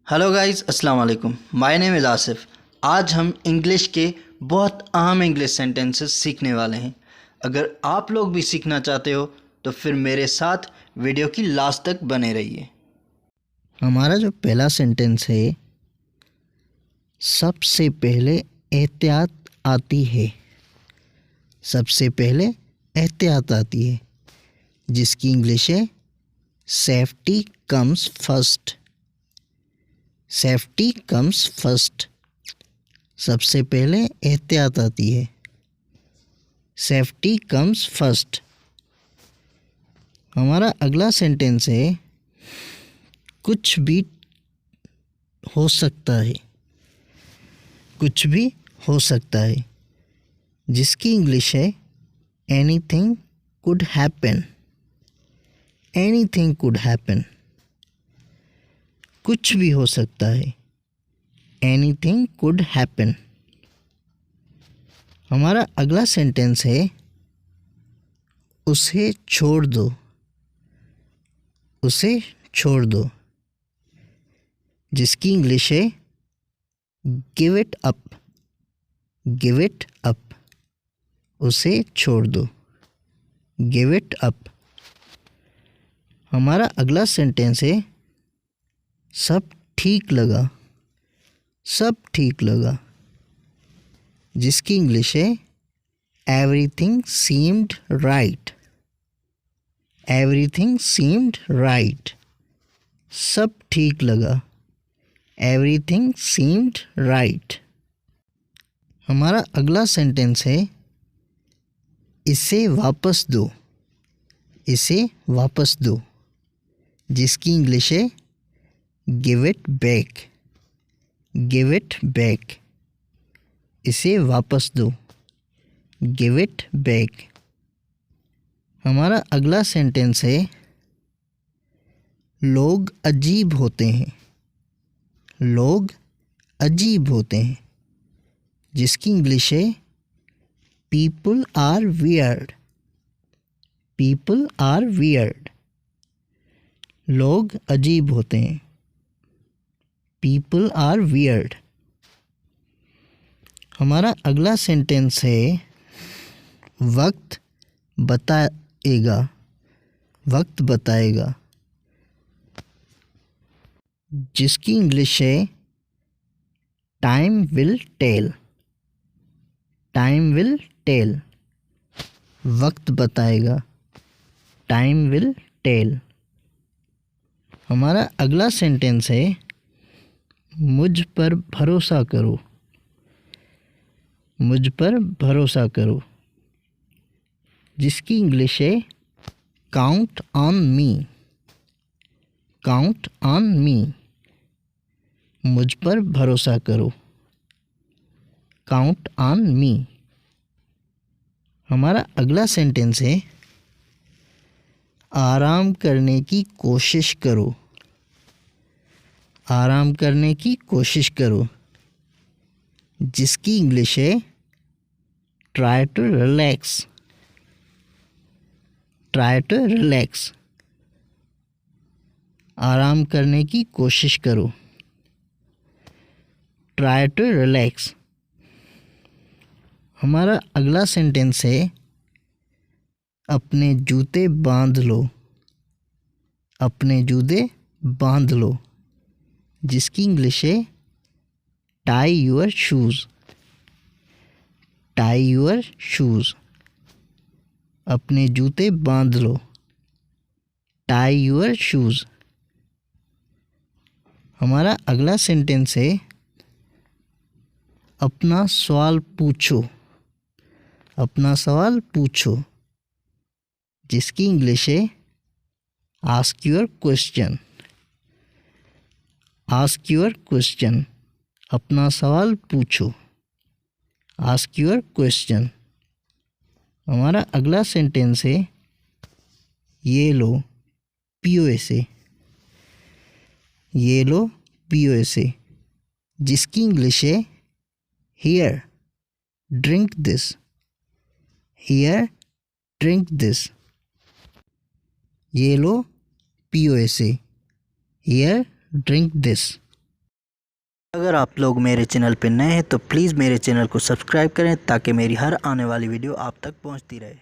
Hello guys, अस्सलाम वालेकुम। My name is Asif. आज हम इंग्लिश के बहुत अहम इंग्लिश सेंटेंसेस सीखने वाले हैं। अगर आप लोग भी सीखना चाहते हो तो फिर मेरे साथ वीडियो की लास्ट तक बने रहिए। हमारा जो पहला सेंटेंस है, सबसे पहले एहतियात आती है। सबसे पहले एहतियात आती है, जिसकी इंग्लिश है safety comes first. Safety comes first. सबसे पहले एहतियात आती है। Safety comes first. हमारा अगला सेंटेंस है कुछ भी हो सकता है। कुछ भी हो सकता है, जिसकी इंग्लिश है anything could happen. Anything could happen. कुछ भी हो सकता है। Anything could happen. हमारा अगला सेंटेंस है उसे छोड़ दो। उसे छोड़ दो, जिसकी इंग्लिश है give it up. Give it up. उसे छोड़ दो। Give it up. हमारा अगला सेंटेंस है सब ठीक लगा। सब ठीक लगा, जिसकी इंग्लिश है everything seemed right. Everything seemed right. सब ठीक लगा। Everything seemed right. हमारा अगला सेंटेंस है इसे वापस दो। इसे वापस दो, जिसकी इंग्लिश है give it back. Give it back. इसे वापस दो। Give it back. हमारा अगला सेंटेंस है लोग अजीब होते हैं। लोग अजीब होते हैं, जिसकी इंग्लिश है people are weird. People are weird. लोग अजीब होते हैं। People are weird. हमारा अगला सेंटेंस है वक्त बताएगा। वक्त बताएगा, जिसकी इंग्लिश है time will tell. Time will tell. वक्त बताएगा। Time will tell. हमारा अगला सेंटेंस है मुझ पर भरोसा करो। मुझ पर भरोसा करो, जिसकी इंग्लिश है count on me. Count on me. मुझ पर भरोसा करो। Count on me. हमारा अगला सेंटेंस है आराम करने की कोशिश करो। आराम करने की कोशिश करो, जिसकी इंग्लिश है try to relax. Try to relax. आराम करने की कोशिश करो। Try to relax. हमारा अगला सेंटेंस है अपने जूते बांध लो। अपने जूते बांध लो, जिसकी इंग्लिश है tie your shoes. Tie your shoes. अपने जूते बांध लो। Tie your shoes. हमारा अगला सेंटेंस है अपना सवाल पूछो। अपना सवाल पूछो, जिसकी इंग्लिश है ask your question. Ask your question. अपना सवाल पूछो। Ask your question. हमारा अगला सेंटेंस है ये लो POS। ये लो POS, जिसकी इंग्लिश है here drink this. Here drink this. ये लो POS। Here drink this. अगर आप लोग मेरे चैनल पर नए हैं तो प्लीज़ मेरे चैनल को सब्सक्राइब करें ताकि मेरी हर आने वाली वीडियो आप तक पहुंचती रहे।